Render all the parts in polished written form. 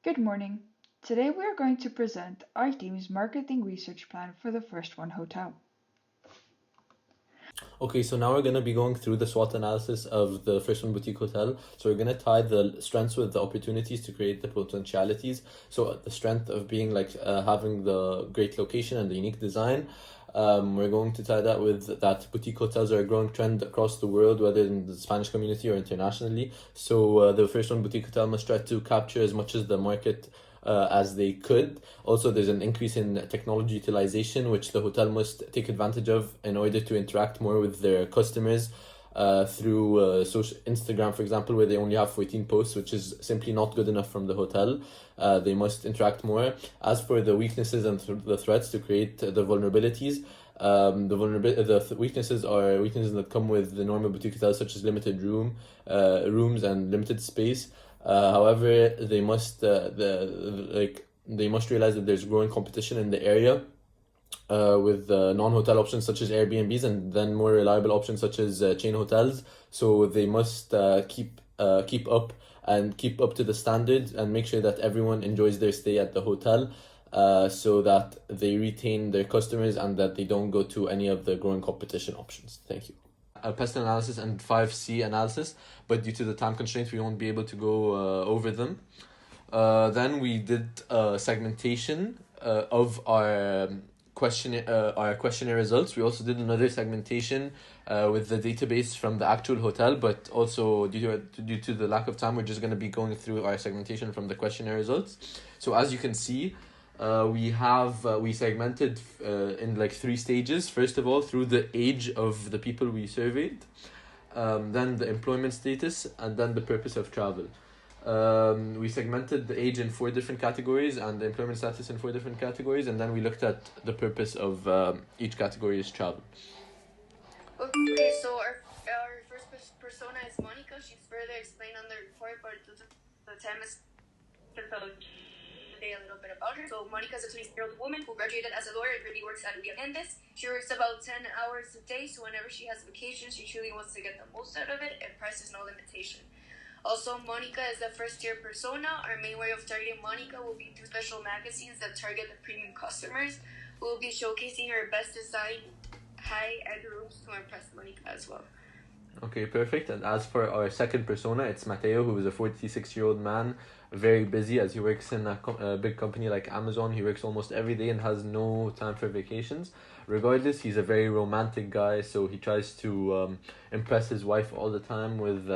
Good morning. Today we are going to present our team's marketing research plan for the First One Hotel. Okay, so now we're going to be going through the SWOT analysis of the First One Boutique Hotel. So we're going to tie the strengths with the opportunities to create the potentialities. So the strength of being having the great location and the unique design. We're going to tie that with that boutique hotels are a growing trend across the world, whether in the Spanish community or internationally. So the First One Boutique Hotel must try to capture as much as the market as they could. Also, there's an increase in technology utilization, which the hotel must take advantage of in order to interact more with their customers through social Instagram, for example, where they only have 14 posts, which is simply not good enough from the hotel. They must interact more. As for the weaknesses and the threats to create the vulnerabilities, weaknesses are weaknesses that come with the normal boutique hotels, such as limited rooms and limited space. However, they must realize that there's growing competition in the area with non-hotel options such as Airbnbs and then more reliable options such as chain hotels. So they must keep up to the standard and make sure that everyone enjoys their stay at the hotel. So that they retain their customers and that they don't go to any of the growing competition options. Thank you. Pest analysis and 5C analysis, but due to the time constraints, we won't be able to go over them. Then we did segmentation of our questionnaire results. We also did another segmentation with the database from the actual hotel, but also due to the lack of time, we're just going to be going through our segmentation from the questionnaire results. So as you can see, we segmented in like three stages. First of all, through the age of the people we surveyed, then the employment status, and then the purpose of travel. We segmented the age in four different categories and the employment status in four different categories, and then we looked at the purpose of each category is travel. Okay, so our first persona is Monica. She's further explained on the report, but the time is a little bit about her. So Monica is a 26-year-old woman who graduated as a lawyer and really works at Viandes. She works about 10 hours a day, so whenever she has vacation, she truly wants to get the most out of it, and price is no limitation. Also, Monica is the first-tier persona. Our main way of targeting Monica will be through special magazines that target the premium customers. We will be showcasing her best design, high-end rooms to impress Monica as well. Okay, perfect. And as for our second persona, it's Mateo, who is a 46-year-old man, very busy as he works in a big company like Amazon. He works almost every day and has no time for vacations. Regardless, he's a very romantic guy, so he tries to impress his wife all the time with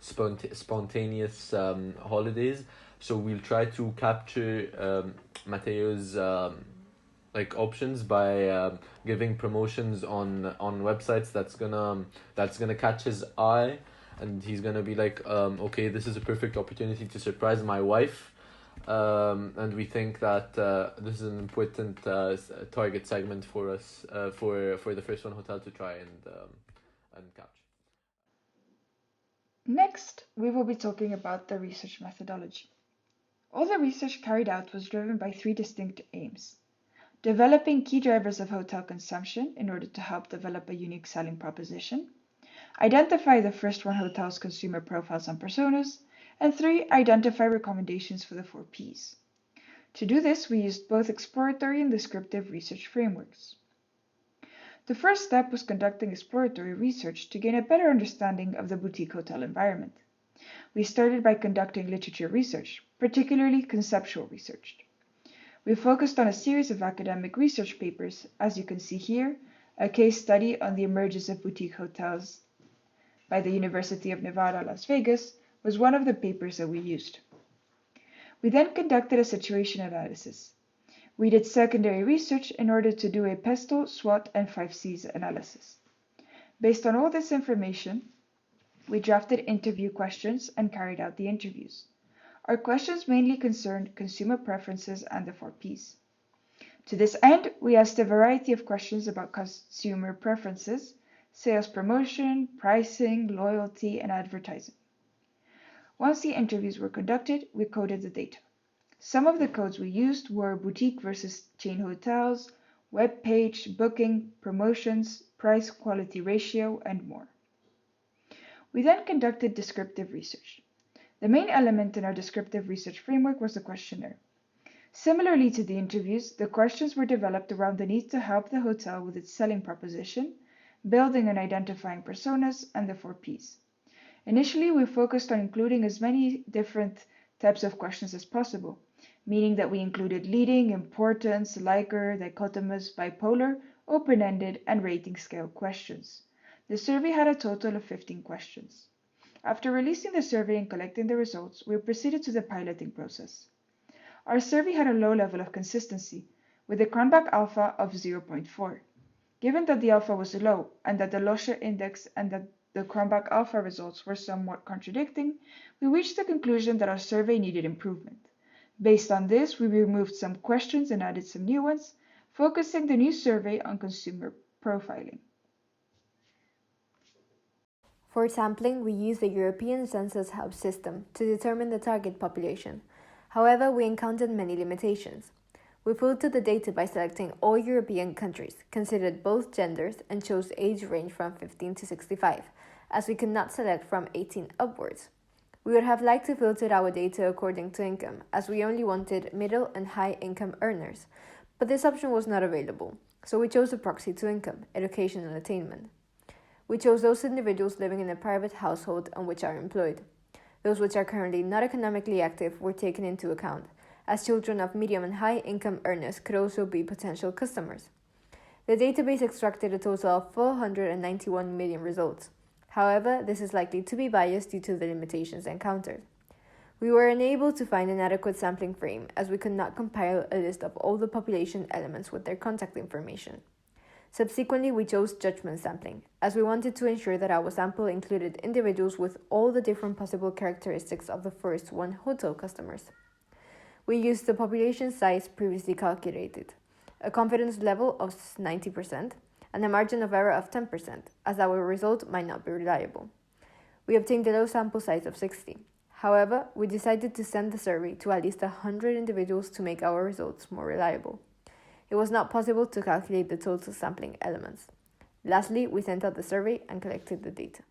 spontaneous holidays. So we'll try to capture Mateo's options by giving promotions on websites that's gonna catch his eye, and he's gonna be like, okay, this is a perfect opportunity to surprise my wife. And we think that this is an important target segment for us for the First One Hotel to try and catch. Next, we will be talking about the research methodology. All the research carried out was driven by three distinct aims: developing key drivers of hotel consumption in order to help develop a unique selling proposition, identify the First One Hotel's consumer profiles and personas, and three, identify recommendations for the 4Ps. To do this, we used both exploratory and descriptive research frameworks. The first step was conducting exploratory research to gain a better understanding of the boutique hotel environment. We started by conducting literature research, particularly conceptual research. We focused on a series of academic research papers, as you can see here. A case study on the emergence of boutique hotels by the University of Nevada, Las Vegas, was one of the papers that we used. We then conducted a situation analysis. We did secondary research in order to do a PESTEL, SWOT, and 5Cs analysis. Based on all this information, we drafted interview questions and carried out the interviews. Our questions mainly concerned consumer preferences and the 4Ps. To this end, we asked a variety of questions about consumer preferences, sales promotion, pricing, loyalty, and advertising. Once the interviews were conducted, we coded the data. Some of the codes we used were boutique versus chain hotels, web page, booking, promotions, price-quality ratio, and more. We then conducted descriptive research. The main element in our descriptive research framework was the questionnaire. Similarly to the interviews, the questions were developed around the need to help the hotel with its selling proposition, building and identifying personas, and the 4Ps. Initially, we focused on including as many different types of questions as possible, meaning that we included leading, importance, liker, dichotomous, bipolar, open-ended, and rating scale questions. The survey had a total of 15 questions. After releasing the survey and collecting the results, we proceeded to the piloting process. Our survey had a low level of consistency, with a Cronbach alpha of 0.4. Given that the alpha was low and that the Losche index and that the Cronbach alpha results were somewhat contradicting, we reached the conclusion that our survey needed improvement. Based on this, we removed some questions and added some new ones, focusing the new survey on consumer profiling. For sampling, we used the European Census Hub system to determine the target population. However, we encountered many limitations. We filtered the data by selecting all European countries, considered both genders, and chose age range from 15 to 65, as we could not select from 18 upwards. We would have liked to filter our data according to income, as we only wanted middle and high income earners, but this option was not available, so we chose a proxy to income, education and attainment. We chose those individuals living in a private household and which are employed. Those which are currently not economically active were taken into account, as children of medium and high income earners could also be potential customers. The database extracted a total of 491 million results. However, this is likely to be biased due to the limitations encountered. We were unable to find an adequate sampling frame, as we could not compile a list of all the population elements with their contact information. Subsequently, we chose judgment sampling, as we wanted to ensure that our sample included individuals with all the different possible characteristics of the first 1 hotel customers. We used the population size previously calculated, a confidence level of 90%, and a margin of error of 10%, as our result might not be reliable. We obtained a low sample size of 60. However, we decided to send the survey to at least 100 individuals to make our results more reliable. It was not possible to calculate the total sampling elements. Lastly, we sent out the survey and collected the data.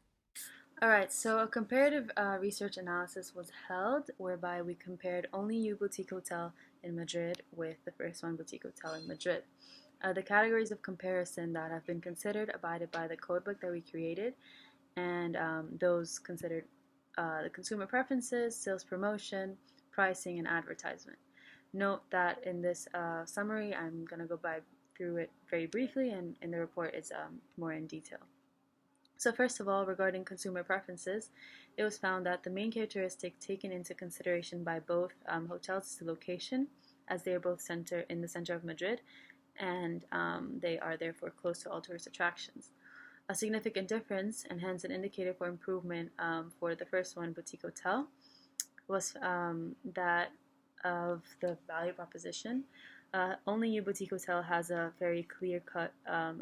Alright, so a comparative research analysis was held whereby we compared only U Boutique Hotel in Madrid with the First One Boutique Hotel in Madrid. The categories of comparison that have been considered abided by the codebook that we created, and those considered the consumer preferences, sales promotion, pricing, and advertisement. Note that in this summary, I'm going to go through it very briefly, and in the report it's more in detail. So first of all, regarding consumer preferences, it was found that the main characteristic taken into consideration by both hotels is the location, as they are both in the center of Madrid, and they are therefore close to all tourist attractions. A significant difference, and hence an indicator for improvement for the First One Boutique Hotel, was that of the value proposition. Only U Boutique Hotel has a very clear-cut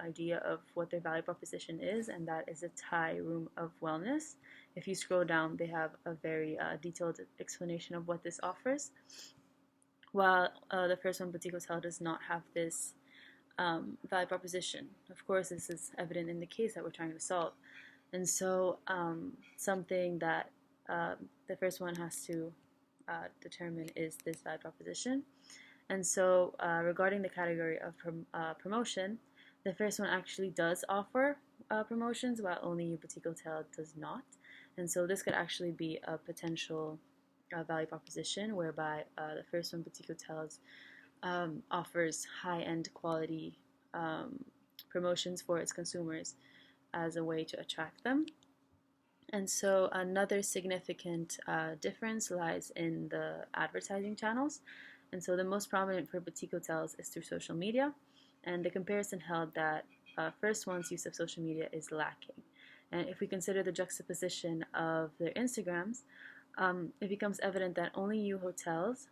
idea of what their value proposition is, and that is a Thai room of wellness. If you scroll down, they have a very detailed explanation of what this offers, while the First One Boutique Hotel does not have this value proposition. Of course, this is evident in the case that we're trying to solve, and so something that the first one has to determine is this value proposition. And so regarding the category of promotion, the first one actually does offer promotions, while only U Boutique Hotel does not. And so this could actually be a potential value proposition whereby the First One Boutique Hotels offers high-end quality promotions for its consumers as a way to attract them. And so another significant difference lies in the advertising channels. And so the most prominent for boutique hotels is through social media. And the comparison held that First One's use of social media is lacking. And if we consider the juxtaposition of their Instagrams, it becomes evident that only U Hotels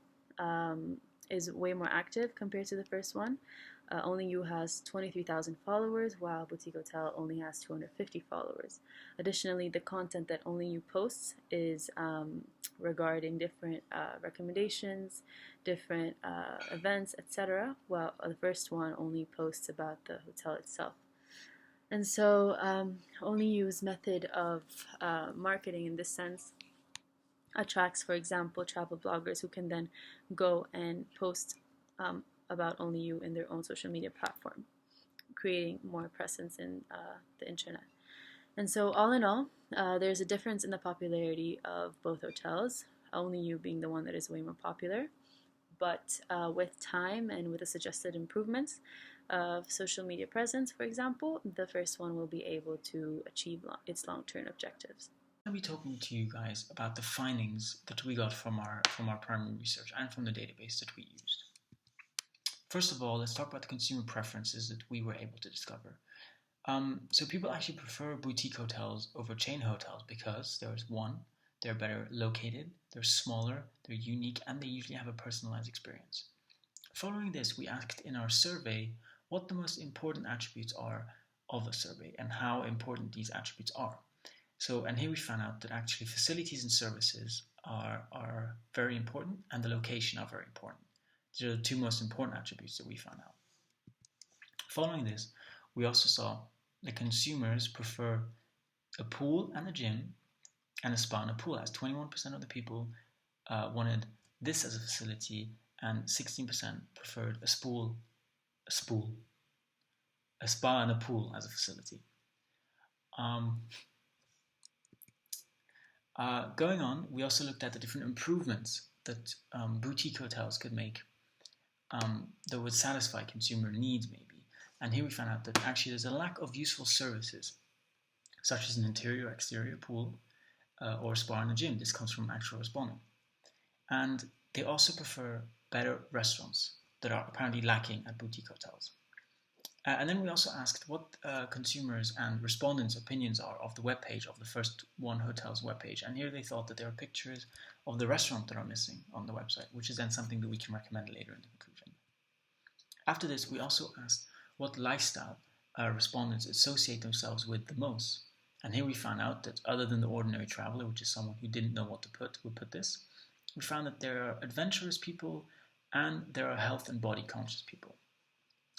is way more active compared to the first one. Only U has 23,000 followers, while Boutique Hotel only has 250 followers. Additionally, the content that Only U posts is regarding different recommendations, different events, etc., while the first one only posts about the hotel itself. And so Only U's method of marketing in this sense attracts, for example, travel bloggers who can then go and post about Only You in their own social media platform, creating more presence in the internet. And so, all in all, there's a difference in the popularity of both hotels, Only You being the one that is way more popular. But with time and with the suggested improvements of social media presence, for example, the first one will be able to achieve its long-term objectives. I'll be talking to you guys about the findings that we got from our primary research and from the database that we used. First of all, let's talk about the consumer preferences that we were able to discover. So people actually prefer boutique hotels over chain hotels because there's one, they're better located, they're smaller, they're unique, and they usually have a personalized experience. Following this, we asked in our survey what the most important attributes are of a survey and how important these attributes are. So, and here we found out that actually facilities and services are very important, and the location are very important. These are the two most important attributes that we found out. Following this, we also saw the consumers prefer a pool and a gym and a spa and a pool, as 21% of the people wanted this as a facility, and 16% preferred a spa and a pool as a facility. Going on, we also looked at the different improvements that boutique hotels could make that would satisfy consumer needs, maybe. And here we found out that actually there's a lack of useful services, such as an interior or exterior pool or a spa and a gym. This comes from actual respondent. And they also prefer better restaurants that are apparently lacking at boutique hotels. And then we also asked what consumers and respondents' opinions are of the webpage of the First One Hotel's webpage. And here they thought that there are pictures of the restaurant that are missing on the website, which is then something that we can recommend later in the conclusion. After this, we also asked what lifestyle respondents associate themselves with the most. And here we found out that other than the ordinary traveler, which is someone who didn't know what to put, would put this, we found that there are adventurous people and there are health and body conscious people.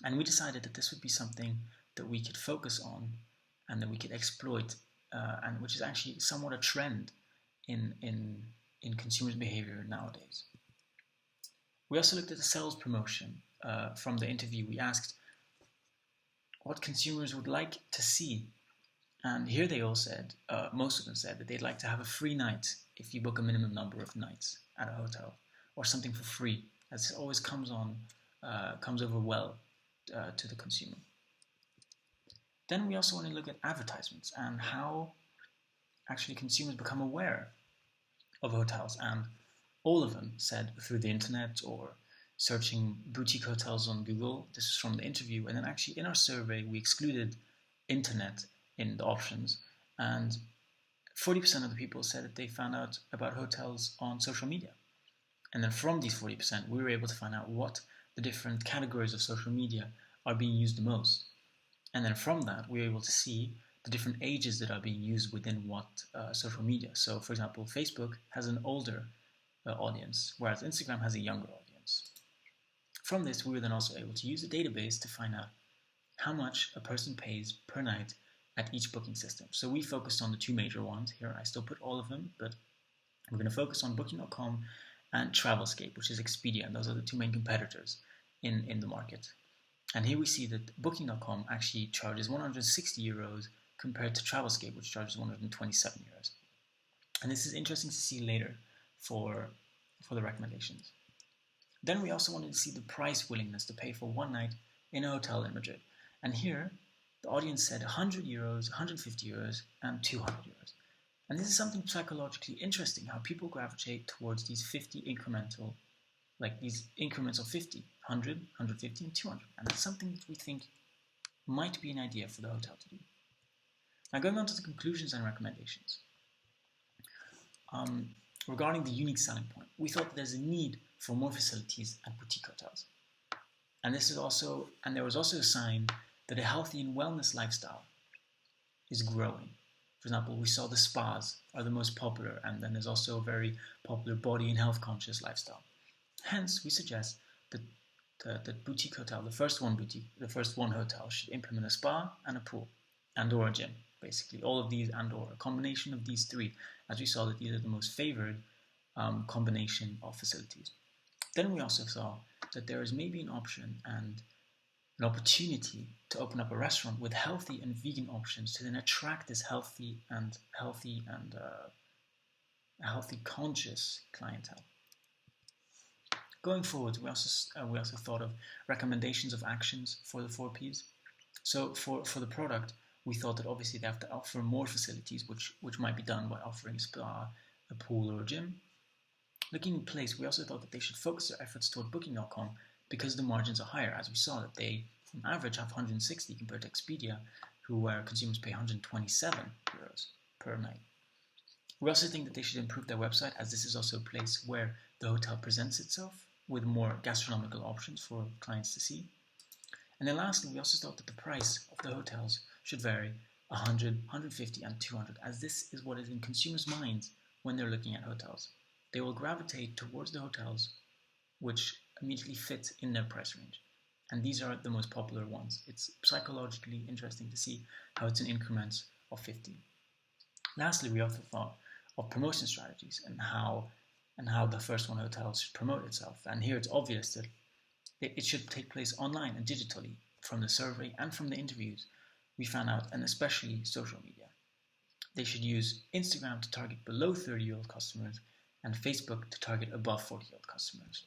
And we decided that this would be something that we could focus on and that we could exploit, and which is actually somewhat a trend in consumers' behavior nowadays. We also looked at the sales promotion. From the interview, we asked what consumers would like to see. And here they all said, most of them said that they'd like to have a free night if you book a minimum number of nights at a hotel, or something for free, as it always comes over well to the consumer. Then we also want to look at advertisements and how actually consumers become aware of hotels, and all of them said through the internet or searching boutique hotels on Google. This is from the interview, and then actually in our survey we excluded internet in the options, and 40% of the people said that they found out about hotels on social media. And then from these 40%, we were able to find out what the different categories of social media are being used the most. And then from that, we were able to see the different ages that are being used within what social media. So, for example, Facebook has an older audience, whereas Instagram has a younger audience. From this, we were then also able to use a database to find out how much a person pays per night at each booking system. So we focused on the two major ones. Here I still put all of them, but we're going to focus on Booking.com and Travelscape, which is Expedia, and those are the two main competitors in the market. And here we see that Booking.com actually charges 160 euros compared to Travelscape, which charges 127 euros. And this is interesting to see later for the recommendations. Then we also wanted to see the price willingness to pay for one night in a hotel in Madrid. And here, the audience said 100 euros, 150 euros, and 200 euros. And this is something psychologically interesting, how people gravitate towards these 50 incremental, like these increments of 50, 100, 150, and 200. And that's something that we think might be an idea for the hotel to do. Now going on to the conclusions and recommendations. Regarding the unique selling point, we thought that there's a need for more facilities at boutique hotels. And there was also a sign that a healthy and wellness lifestyle is growing. For example, we saw the spas are the most popular, and then there's also a very popular body and health conscious lifestyle. Hence, we suggest that the boutique hotel, the first one hotel, should implement a spa and a pool, and/or a gym. Basically, all of these and/or a combination of these three, as we saw that these are the most favored combination of facilities. Then we also saw that there is maybe an option and an opportunity to open up a restaurant with healthy and vegan options to then attract this healthy conscious clientele. Going forward, we also thought of recommendations of actions for the 4 Ps. So for the product, we thought that obviously they have to offer more facilities, which might be done by offering a spa, a pool, or a gym. Looking in place, we also thought that they should focus their efforts toward Booking.com because the margins are higher, as we saw that they, on average, have 160 compared to Expedia, where consumers pay 127 euros per night. We also think that they should improve their website, as this is also a place where the hotel presents itself with more gastronomical options for clients to see. And then lastly, we also thought that the price of the hotels should vary 100, 150 and 200, as this is what is in consumers' minds when they're looking at hotels. They will gravitate towards the hotels which immediately fit in their price range. And these are the most popular ones. It's psychologically interesting to see how it's in increments of 50. Lastly, we also thought of promotion strategies and how the First One Hotel should promote itself. And here it's obvious that it should take place online and digitally. From the survey and from the interviews, we found out, and especially social media. They should use Instagram to target below 30-year-old customers and Facebook to target above 40-year-old customers.